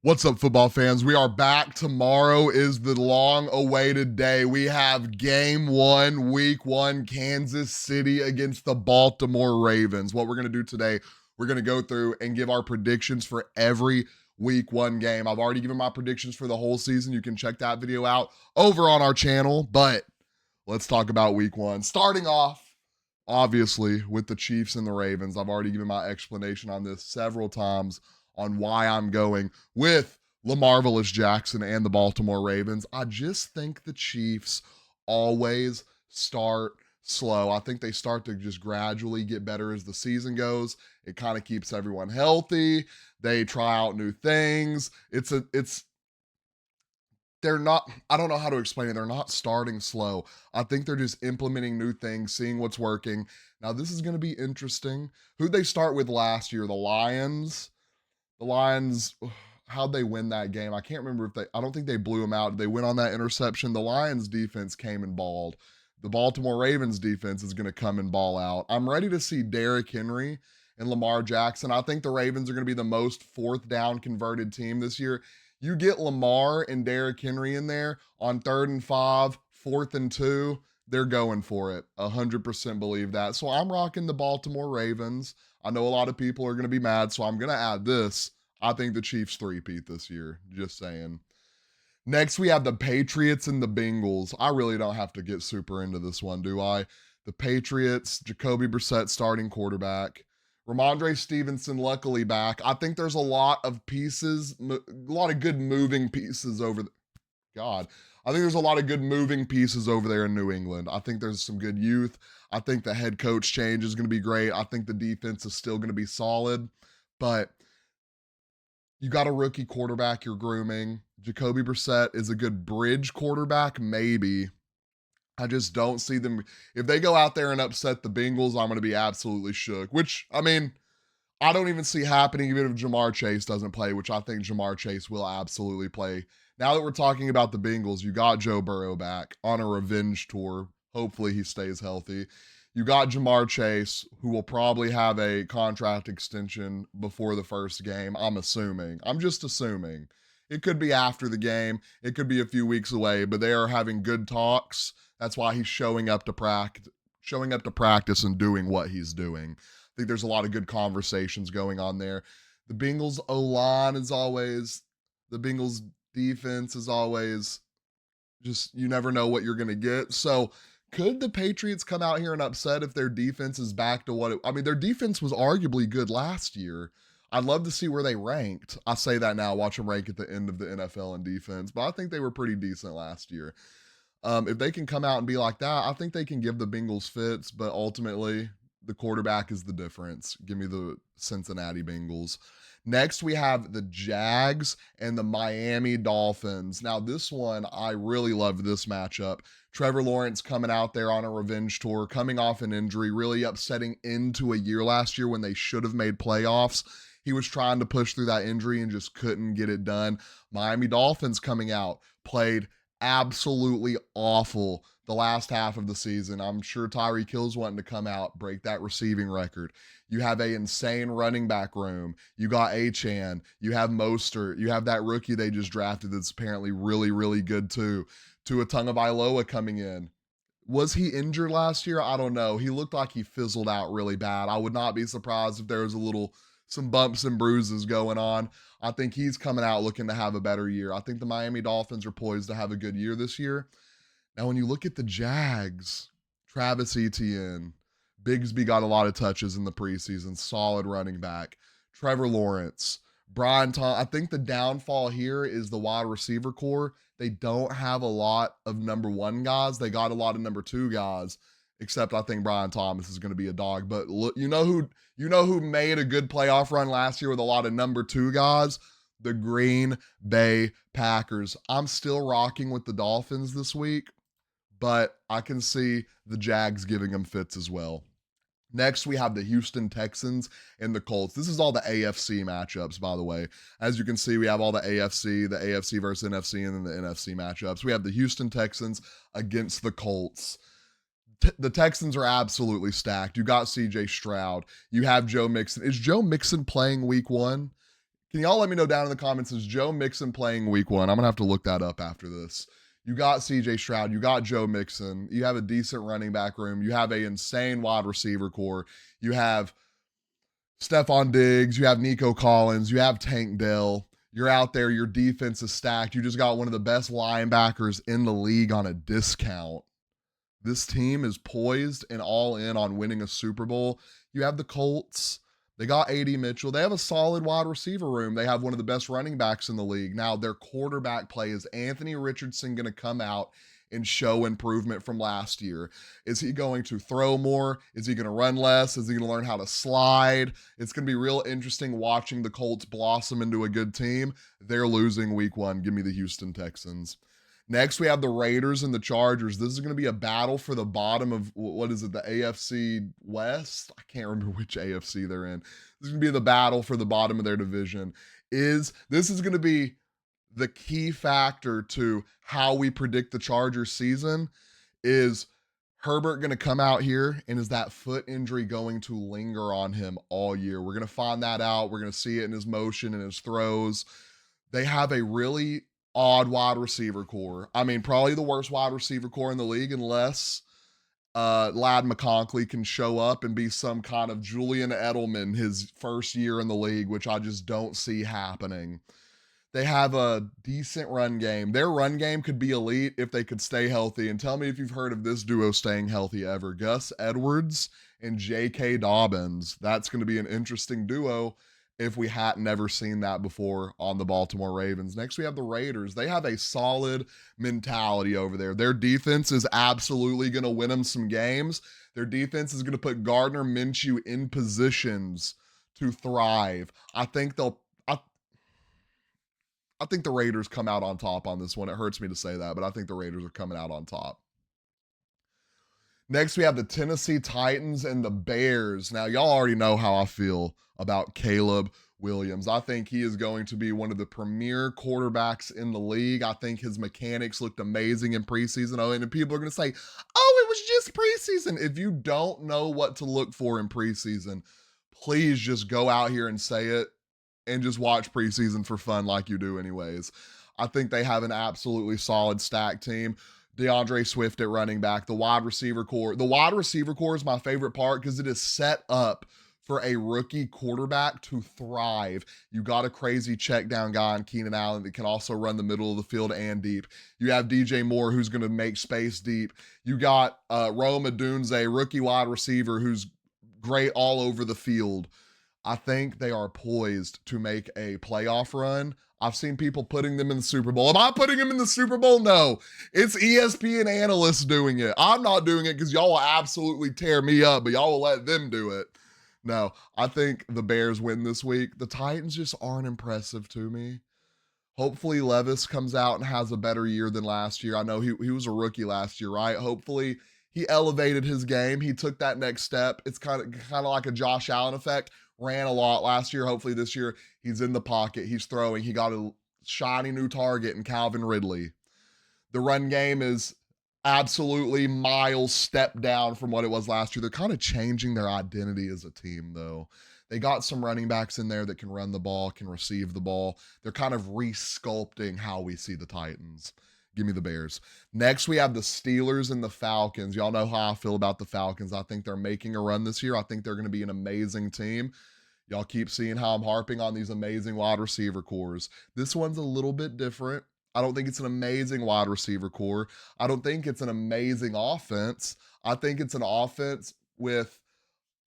What's up, football fans? We are back. Tomorrow is the long-awaited day. We have game one, week one, Kansas City against the Baltimore Ravens. What we're going to do today, we're going to go through and give our predictions for every week one game. I've already given my predictions for the whole season. You can check that video out over on our channel, but let's talk about week one. Starting off, obviously, with the Chiefs and the Ravens. I've already given my explanation on this several times on why I'm going with LaMarvelous Jackson and the Baltimore Ravens. I just think the Chiefs always start slow. I think they start to just gradually get better as the season goes. It kind of keeps everyone healthy. They try out new things. They're not, I don't know how to explain it. They're not starting slow. I think they're just implementing new things, seeing what's working. Now, this is going to be interesting. Who'd they start with last year? The Lions. The Lions, how'd they win that game? I can't remember if I don't think they blew them out. They went on that interception. The Lions defense came and balled. The Baltimore Ravens defense is going to come and ball out. I'm ready to see Derrick Henry and Lamar Jackson. I think the Ravens are going to be the most fourth down converted team this year. You get Lamar and Derrick Henry in there on 3rd and 5, 4th and 2, they're going for it. 100% believe that. So I'm rocking the Baltimore Ravens. I know a lot of people are going to be mad, so I'm going to add this. I think the Chiefs three-peat this year. Just saying. Next, we have the Patriots and the Bengals. I really don't have to get super into this one, do I? The Patriots, Jacoby Brissett starting quarterback. Ramondre Stevenson luckily back. I think there's a lot of pieces, a lot of good moving pieces over God. I think there's a lot of good moving pieces over there in New England. I think there's some good youth. I think the head coach change is going to be great. I think the defense is still going to be solid, but you got a rookie quarterback you're grooming. Jacoby Brissett is a good bridge quarterback, maybe. I just don't see them. If they go out there and upset the Bengals, I'm going to be absolutely shook, which, I mean, I don't even see happening even if Jamar Chase doesn't play, which I think Jamar Chase will absolutely play. Now that we're talking about the Bengals, you got Joe Burrow back on a revenge tour. Hopefully he stays healthy. You got Jamar Chase, who will probably have a contract extension before the first game. I'm assuming. I'm just assuming. It could be after the game. It could be a few weeks away, but they are having good talks. That's why he's showing up to practice and doing what he's doing. I think there's a lot of good conversations going on there. The Bengals O-line is always, the Bengals defense is always just, you never know what you're going to get. So could the Patriots come out here and upset if their defense is back to I mean, their defense was arguably good last year. I'd love to see where they ranked. I say that now, watch them rank at the end of the NFL in defense, but I think they were pretty decent last year. If they can come out and be like that, I think they can give the Bengals fits, but ultimately the quarterback is the difference. Give me the Cincinnati Bengals. Next, we have the Jags and the Miami Dolphins. Now, this one, I really love this matchup. Trevor Lawrence coming out there on a revenge tour, coming off an injury, really upsetting into a year last year when they should have made playoffs. He was trying to push through that injury and just couldn't get it done. Miami Dolphins coming out, played absolutely awful the last half of the season. I'm sure Tyreek Hill's wanting to come out, break that receiving record. You have a insane running back room. You got Achane. You have Mostert. You have that rookie they just drafted that's apparently really, really good too. Tua Tagovailoa coming in. Was he injured last year? I don't know. He looked like he fizzled out really bad. I would not be surprised if there was some bumps and bruises going on. I think he's coming out looking to have a better year. I think the Miami Dolphins are poised to have a good year this year. Now, when you look at the Jags, Travis Etienne, Bigsby got a lot of touches in the preseason, solid running back. Trevor Lawrence, Brian Tom. I think the downfall here is the wide receiver core. They don't have a lot of number one guys. They got a lot of number two guys, except I think Brian Thomas is going to be a dog. But look, you know who made a good playoff run last year with a lot of number two guys? The Green Bay Packers. I'm still rocking with the Dolphins this week, but I can see the Jags giving them fits as well. Next, we have the Houston Texans and the Colts. This is all the AFC matchups, by the way. As you can see, we have all the AFC versus NFC, and then the NFC matchups. We have the Houston Texans against the Colts. The Texans are absolutely stacked. You got CJ Stroud. You have Joe Mixon. Is Joe Mixon playing week one? Can y'all let me know down in the comments, is Joe Mixon playing week one? I'm going to have to look that up after this. You got CJ Stroud. You got Joe Mixon. You have a decent running back room. You have an insane wide receiver core. You have Stephon Diggs. You have Nico Collins. You have Tank Dell. You're out there. Your defense is stacked. You just got one of the best linebackers in the league on a discount. This team is poised and all in on winning a Super Bowl. You have the Colts. They got A.D. Mitchell. They have a solid wide receiver room. They have one of the best running backs in the league. Now, their quarterback play, is Anthony Richardson going to come out and show improvement from last year? Is he going to throw more? Is he going to run less? Is he going to learn how to slide? It's going to be real interesting watching the Colts blossom into a good team. They're losing week one. Give me the Houston Texans. Next, we have the Raiders and the Chargers. This is going to be a battle for the bottom of, what is it, the AFC West? I can't remember which AFC they're in. This is going to be the battle for the bottom of their division. This is going to be the key factor to how we predict the Chargers season. Is Herbert going to come out here, and is that foot injury going to linger on him all year? We're going to find that out. We're going to see it in his motion and his throws. They have a really odd wide receiver core. I mean, probably the worst wide receiver core in the league, unless Lad McConkey can show up and be some kind of Julian Edelman his first year in the league, which I just don't see happening. They have a decent run game. Their run game could be elite if they could stay healthy. And tell me if you've heard of this duo staying healthy ever. Gus Edwards and J.K. Dobbins. That's going to be an interesting duo if we hadn't ever seen that before on the Baltimore Ravens. Next, we have the Raiders. They have a solid mentality over there. Their defense is absolutely going to win them some games. Their defense is going to put Gardner Minshew in positions to thrive. I think the Raiders come out on top on this one. It hurts me to say that, but I think the Raiders are coming out on top. Next, we have the Tennessee Titans and the Bears. Now, y'all already know how I feel about Caleb Williams. I think he is going to be one of the premier quarterbacks in the league. I think his mechanics looked amazing in preseason. Oh, and people are going to say, oh, it was just preseason. If you don't know what to look for in preseason, please just go out here and say it and just watch preseason for fun like you do anyways. I think they have an absolutely solid stack team. DeAndre Swift at running back, the wide receiver core. The wide receiver core is my favorite part because it is set up for a rookie quarterback to thrive. You got a crazy check down guy in Keenan Allen that can also run the middle of the field and deep. You have DJ Moore, who's going to make space deep. You got Rome Odunze, rookie wide receiver, who's great all over the field. I think they are poised to make a playoff run. I've seen people putting them in the Super Bowl. Am I putting them in the Super Bowl? No. It's ESPN analysts doing it. I'm not doing it because y'all will absolutely tear me up, but y'all will let them do it. No, I think the Bears win this week. The Titans just aren't impressive to me. Hopefully Levis comes out and has a better year than last year. I know he was a rookie last year, right? Hopefully he elevated his game. He took that next step. It's kind of like a Josh Allen effect. Ran a lot last year. Hopefully this year he's in the pocket. He's throwing. He got a shiny new target in Calvin Ridley. The run game is absolutely miles step down from what it was last year. They're kind of changing their identity as a team, though. They got some running backs in there that can run the ball, can receive the ball. They're kind of resculpting how we see the Titans. Give me the Bears. Next, we have the Steelers and the Falcons. Y'all know how I feel about the Falcons. I think they're making a run this year. I think they're going to be an amazing team. Y'all keep seeing how I'm harping on these amazing wide receiver cores. This one's a little bit different. I don't think it's an amazing wide receiver core. I don't think it's an amazing offense. I think it's an offense with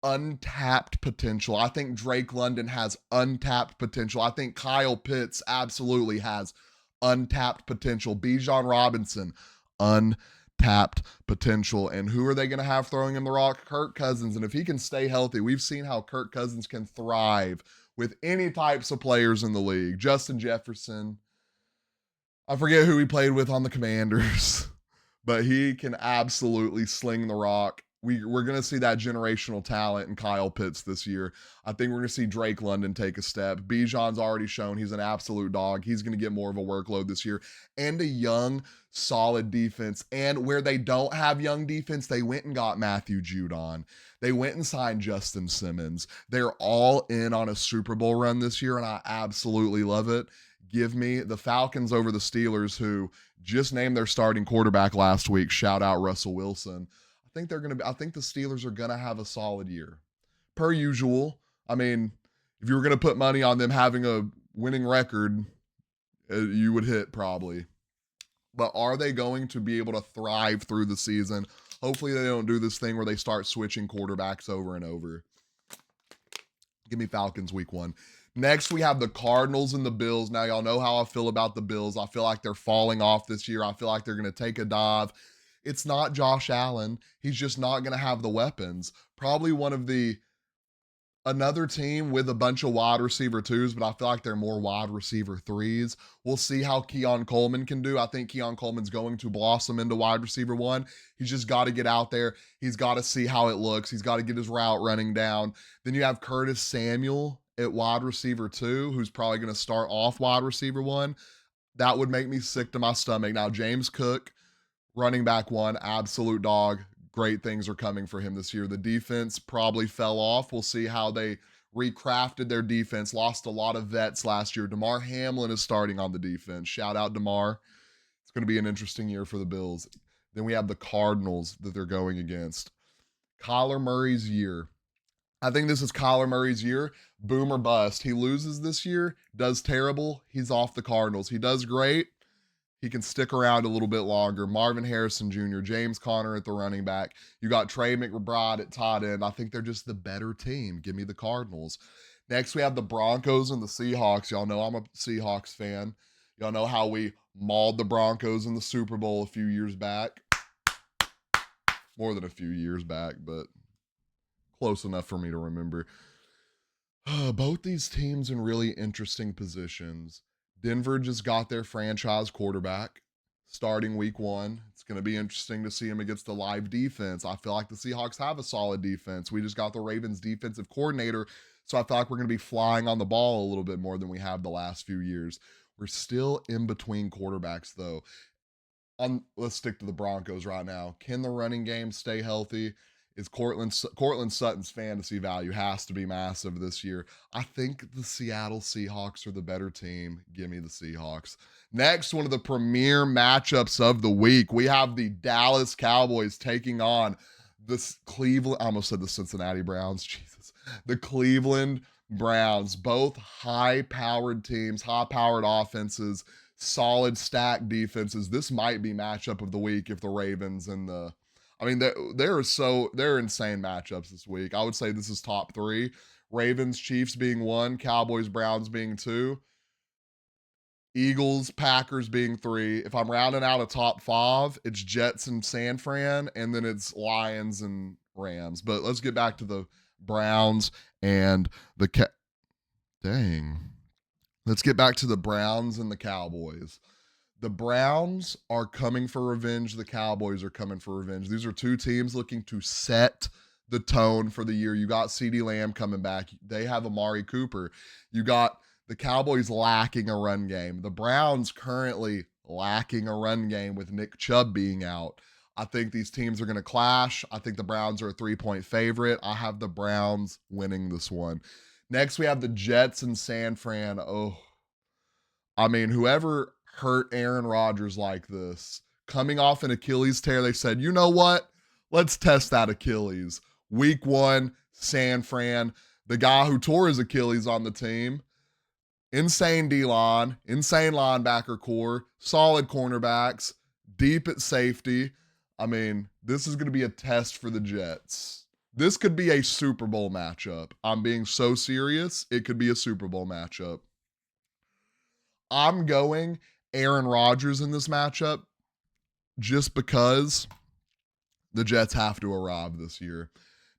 untapped potential. I think Drake London has untapped potential. I think Kyle Pitts absolutely has untapped potential. Bijan Robinson, untapped potential. And who are they going to have throwing him the rock? Kirk Cousins. And if he can stay healthy, we've seen how Kirk Cousins can thrive with any types of players in the league. Justin Jefferson. I forget who he played with on the Commanders, but he can absolutely sling the rock. we're going to see that generational talent in Kyle Pitts this year. I think we're going to see Drake London take a step. Bijan's already shown he's an absolute dog. He's going to get more of a workload this year, and a young, solid defense. And where they don't have young defense, they went and got Matthew Judon. They went and signed Justin Simmons. They're all in on a Super Bowl run this year, and I absolutely love it. Give me the Falcons over the Steelers, who just named their starting quarterback last week. Shout out Russell Wilson. I think the Steelers are gonna have a solid year. Per usual. I mean, if you were gonna put money on them having a winning record, you would hit probably. But are they going to be able to thrive through the season? Hopefully they don't do this thing where they start switching quarterbacks over and over. Give me Falcons week 1. Next, we have the Cardinals and the Bills. Now, y'all know how I feel about the Bills. I feel like they're falling off this year. I feel like they're going to take a dive. It's not Josh Allen. He's just not going to have the weapons. Probably another team with a bunch of wide receiver 2s, but I feel like they're more wide receiver 3s. We'll see how Keon Coleman can do. I think Keon Coleman's going to blossom into wide receiver 1. He's just got to get out there. He's got to see how it looks. He's got to get his route running down. Then you have Curtis Samuel at wide receiver 2, who's probably going to start off wide receiver 1. That would make me sick to my stomach. Now, James Cook, running back 1, absolute dog. Great things are coming for him this year. The defense probably fell off. We'll see how they recrafted their defense. Lost a lot of vets last year. DeMar Hamlin is starting on the defense. Shout out DeMar. It's going to be an interesting year for the Bills. Then we have the Cardinals that they're going against. Kyler Murray's year. I think this is Kyler Murray's year. Boom or bust. He loses this year, does terrible. He's off the Cardinals. He does great. He can stick around a little bit longer. Marvin Harrison Jr., James Conner at the running back. You got Trey McBride at tight end. I think they're just the better team. Give me the Cardinals. Next, we have the Broncos and the Seahawks. Y'all know I'm a Seahawks fan. Y'all know how we mauled the Broncos in the Super Bowl a few years back. More than a few years back, but close enough for me to remember. Both these teams in really interesting positions. Denver just got their franchise quarterback starting week 1. It's going to be interesting to see him against the live defense. I feel like the Seahawks have a solid defense. We just got the Ravens defensive coordinator, so I feel like we're going to be flying on the ball a little bit more than we have the last few years. We're still in between quarterbacks, though. Let's stick to the Broncos right now. Can the running game stay healthy? Is Cortland Sutton's fantasy value has to be massive this year. I think the Seattle Seahawks are the better team. Give me the Seahawks. Next, one of the premier matchups of the week. We have the Dallas Cowboys taking on I almost said the Cincinnati Browns. Jesus. The Cleveland Browns. Both high-powered teams, high-powered offenses, solid stacked defenses. This might be matchup of the week if the Ravens and they're insane matchups this week. I would say this is top 3. Ravens, Chiefs being 1, Cowboys, Browns being 2, Eagles, Packers being 3. If I'm rounding out a top 5, it's Jets and San Fran, and then it's Lions and Rams. But let's get back to the Browns and Let's get back to the Browns and the Cowboys. The Browns are coming for revenge. The Cowboys are coming for revenge. These are two teams looking to set the tone for the year. You got CeeDee Lamb coming back. They have Amari Cooper. You got the Cowboys lacking a run game. The Browns currently lacking a run game with Nick Chubb being out. I think these teams are going to clash. I think the Browns are a 3-point favorite. I have the Browns winning this one. Next, we have the Jets and San Fran. Whoever hurt Aaron Rodgers like this, coming off an Achilles tear, they said, you know what? Let's test that Achilles. Week 1, San Fran, the guy who tore his Achilles on the team. Insane D-line, insane linebacker core, solid cornerbacks, deep at safety. This is going to be a test for the Jets. This could be a Super Bowl matchup. I'm being so serious. It could be a Super Bowl matchup. I'm going Aaron Rodgers in this matchup just because the Jets have to arrive this year.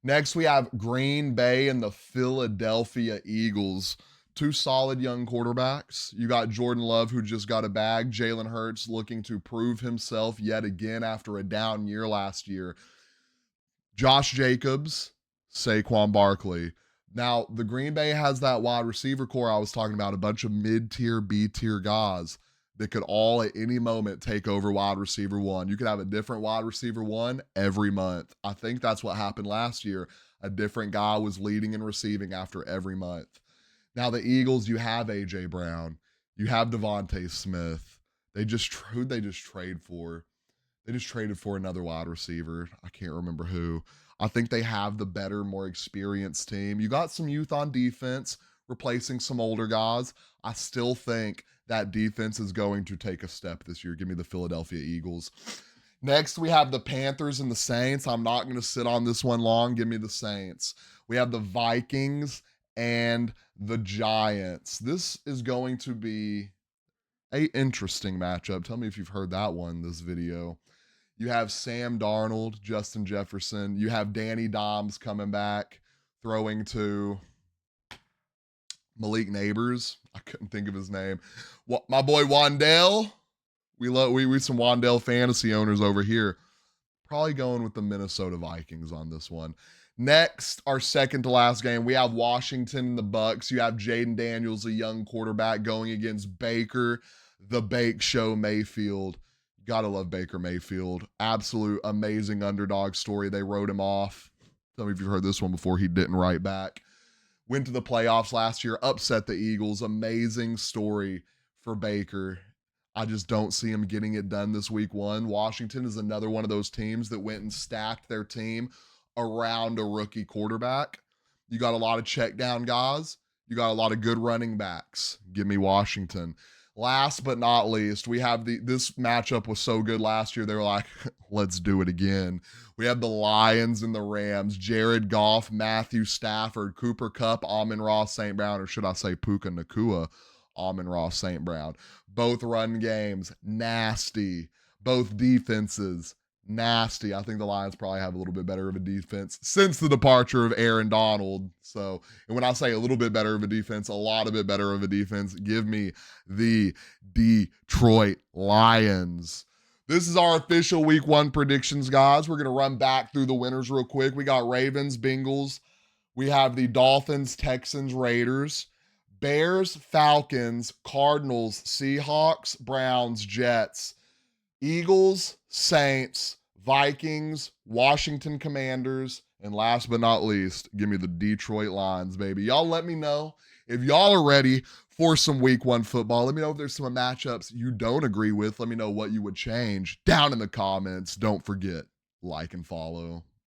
Next, we have Green Bay and the Philadelphia Eagles. Two solid young quarterbacks. You got Jordan Love, who just got a bag. Jalen Hurts looking to prove himself yet again after a down year last year. Josh Jacobs, Saquon Barkley. Now, the Green Bay has that wide receiver core I was talking about, a bunch of mid-tier, B-tier guys that could all at any moment take over wide receiver one. You could have a different wide receiver one every month. I think that's what happened last year. A different guy was leading and receiving after every month. Now, the Eagles, you have A.J. Brown. You have Devontae Smith. Who'd they just trade for? They just traded for another wide receiver. I can't remember who. I think they have the better, more experienced team. You got some youth on defense, replacing some older guys. I still think that defense is going to take a step this year. Give me the Philadelphia Eagles. Next, we have the Panthers and the Saints. I'm not going to sit on this one long. Give me the Saints. We have the Vikings and the Giants. This is going to be a interesting matchup. Tell me if you've heard that one, this video. You have Sam Darnold, Justin Jefferson. You have Danny Dimes coming back, throwing to Malik Neighbors. I couldn't think of his name. My boy Wandale. We some Wandale fantasy owners over here. Probably going with the Minnesota Vikings on this one. Next, our second to last game, we have Washington and the Bucs. You have Jaden Daniels, a young quarterback, going against Baker, the Bake Show Mayfield. Gotta love Baker Mayfield. Absolute amazing underdog story. They wrote him off. Some of you have heard this one before. He didn't write back. Went to the playoffs last year, upset the Eagles. Amazing story for Baker. I just don't see him getting it done this week one. Washington is another one of those teams that went and stacked their team around a rookie quarterback. You got a lot of check down guys. You got a lot of good running backs. Give me Washington. Last but not least, we have this matchup was so good last year. They were like, let's do it again. We have the Lions and the Rams. Jared Goff, Matthew Stafford, Cooper Kupp, Amon-Ra St. Brown, or should I say Puka Nacua, Amon-Ra St. Brown. Both run games, nasty. Both defenses, nasty. I think the Lions probably have a little bit better of a defense since the departure of Aaron Donald. So, and when I say a little bit better of a defense, a lot of it better of a defense, give me the Detroit Lions. This is our official week one predictions, guys. We're going to run back through the winners real quick. We got Ravens, Bengals. We have the Dolphins, Texans, Raiders. Bears, Falcons, Cardinals, Seahawks, Browns, Jets. Eagles, Saints, Vikings, Washington Commanders, and last but not least, give me the Detroit Lions, baby. Y'all let me know if y'all are ready for some week one football. Let me know if there's some matchups you don't agree with. Let me know what you would change down in the comments. Don't forget, like and follow.